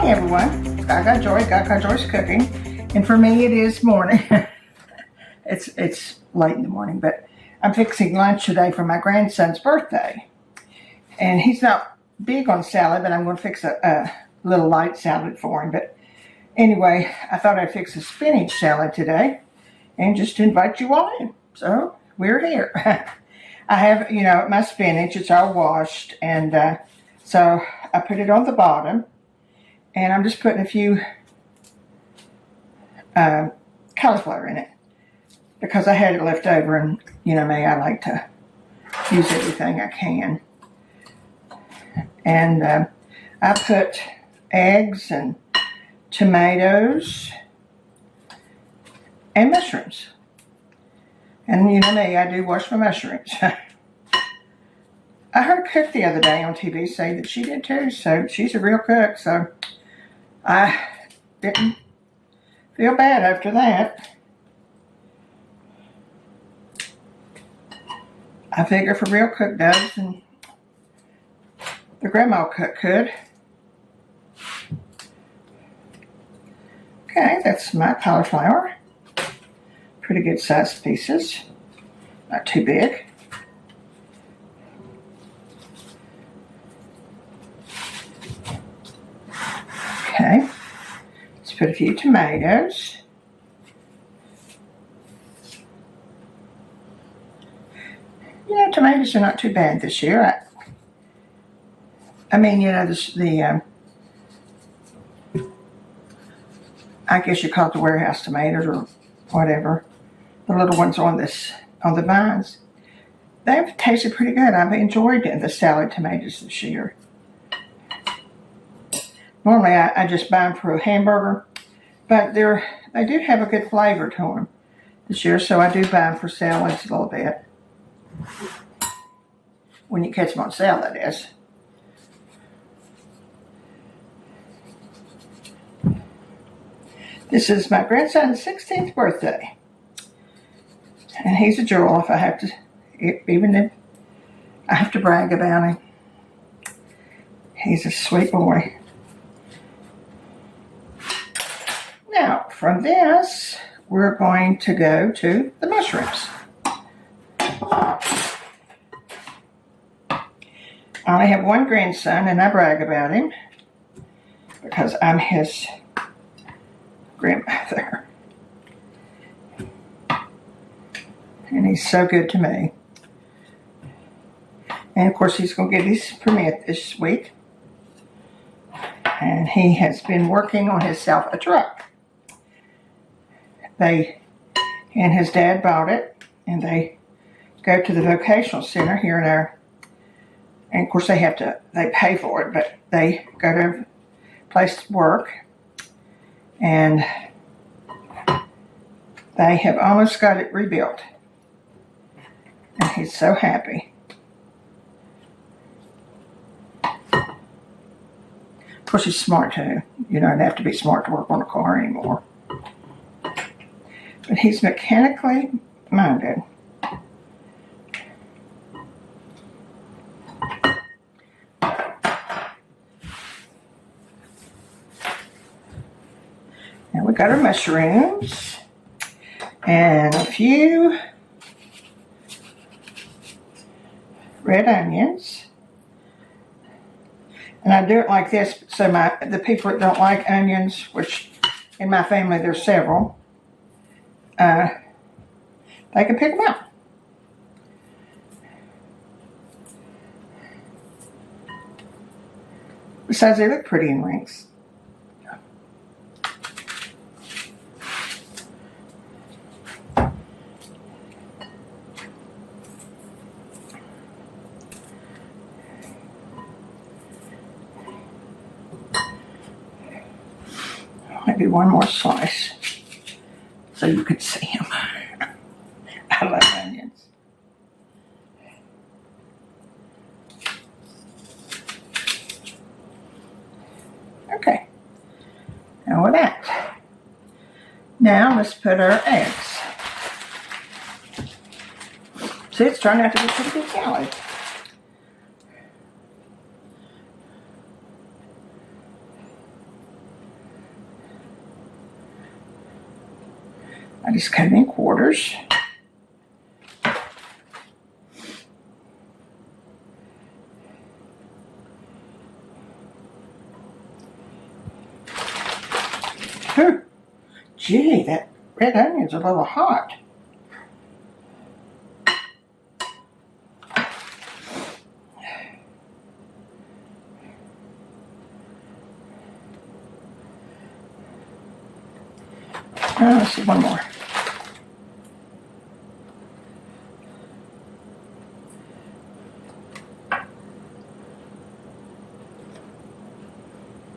Hey everyone, it's Gagajoy, Gagajoy's cooking, and for me it is morning. it's late in the morning, but I'm fixing lunch today for my grandson's birthday. And he's not big on salad, but I'm going to fix a little light salad for him. But anyway, I thought I'd fix a spinach salad today and just invite you all in. So we're here. I have, my spinach, it's all washed, and so I put it on the bottom. And I'm just putting a few cauliflower in it because I had it left over, and me, I like to use everything I can. And I put eggs and tomatoes and mushrooms. And me, I do wash my mushrooms. I heard a cook the other day on TV say that she did too, so she's a real cook, so I didn't feel bad after that. I figure if a real cook does, and the grandma cook could. Okay, that's my cauliflower. Pretty good sized pieces, not too big. Okay, let's put a few tomatoes. Tomatoes are not too bad this year. I mean, I guess you call it the warehouse tomatoes or whatever. The little ones on the vines. They've tasted pretty good. I've enjoyed the salad tomatoes this year. Normally, I just buy them for a hamburger, but they do have a good flavor to them this year, so I do buy them for salads a little bit. When you catch them on sale, that is. This is my grandson's 16th birthday, and he's a jewel. If I have to, even if I have to brag about him, he's a sweet boy. Now, from this, we're going to go to the mushrooms. I only have one grandson, and I brag about him because I'm his grandmother. And he's so good to me. And of course, he's going to get his permit this week. And he has been working on himself a truck. He and his dad bought it, and they go to the vocational center here in and of course they pay for it, but they go to a place to work, and they have almost got it rebuilt. And he's so happy. Of course, he's smart too. You don't have to be smart to work on a car anymore. But he's mechanically minded. Now we got our mushrooms and a few red onions. And I do it like this so the people that don't like onions, which in my family there's several, they can pick them out. Besides, they look pretty in rings. Maybe one more slice so you can see them. I love onions. Okay. Now with that. Now let's put our eggs. See, it's turning out to be a pretty good salad. I just cut it in quarters. Whew. Gee, that red onion's a little hot. Let's see, one more.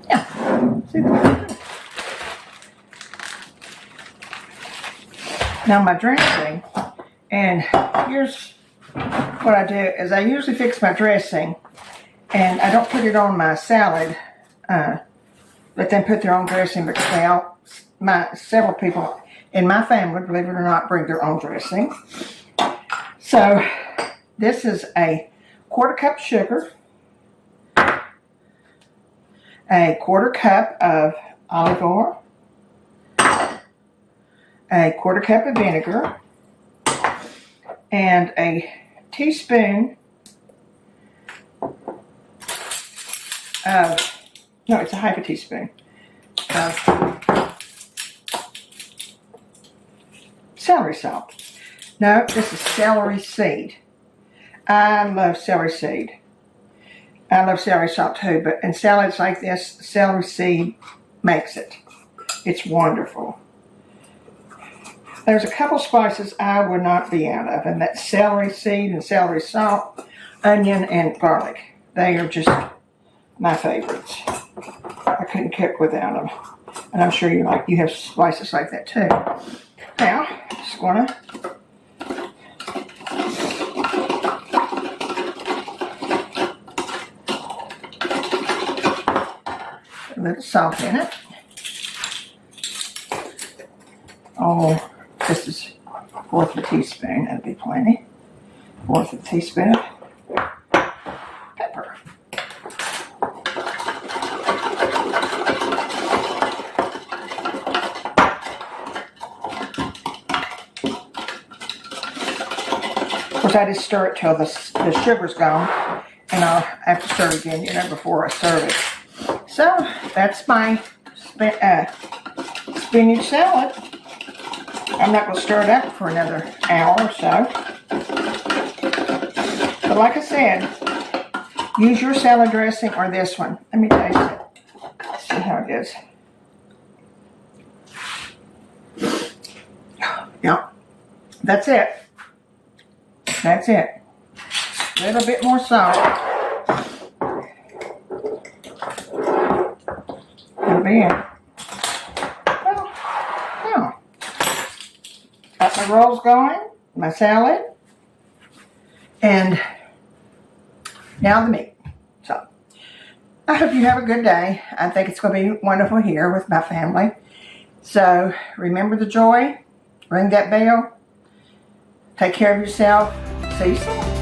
Yeah, see that? Now my dressing, and here's what I do, is I usually fix my dressing, and I don't put it on my salad, let them put their own dressing, because several people in my family, believe it or not, bring their own dressing. So this is a 1/4 cup sugar, a 1/4 cup of olive oil, a 1/4 cup of vinegar, and a teaspoon of, no, it's a half a teaspoon of celery salt. No, this is celery seed. I love celery seed. I love celery salt too, but in salads like this, celery seed makes it. It's wonderful. There's a couple spices I would not be out of, and that's celery seed and celery salt, onion, and garlic. They are just my favorites. I couldn't cook without them. And I'm sure you have spices like that too. Now, just wanna put a little salt in it. Oh, this is 1/4 of a teaspoon. That'd be plenty. 1/4 of a teaspoon of pepper. Of course, I just stir it till the sugar's gone, and I'll have to stir it again, before I serve it. So that's my spinach salad. I'm not going to stir it up for another hour or so. But like I said, use your salad dressing or this one. Let me taste it. Let's see how it is. Yeah, that's it. That's it. A little bit more salt. That'll be it. Well, yeah. Got my rolls going, my salad, and now the meat. So, I hope you have a good day. I think it's going to be wonderful here with my family. So, remember the joy, ring that bell, take care of yourself. See you soon.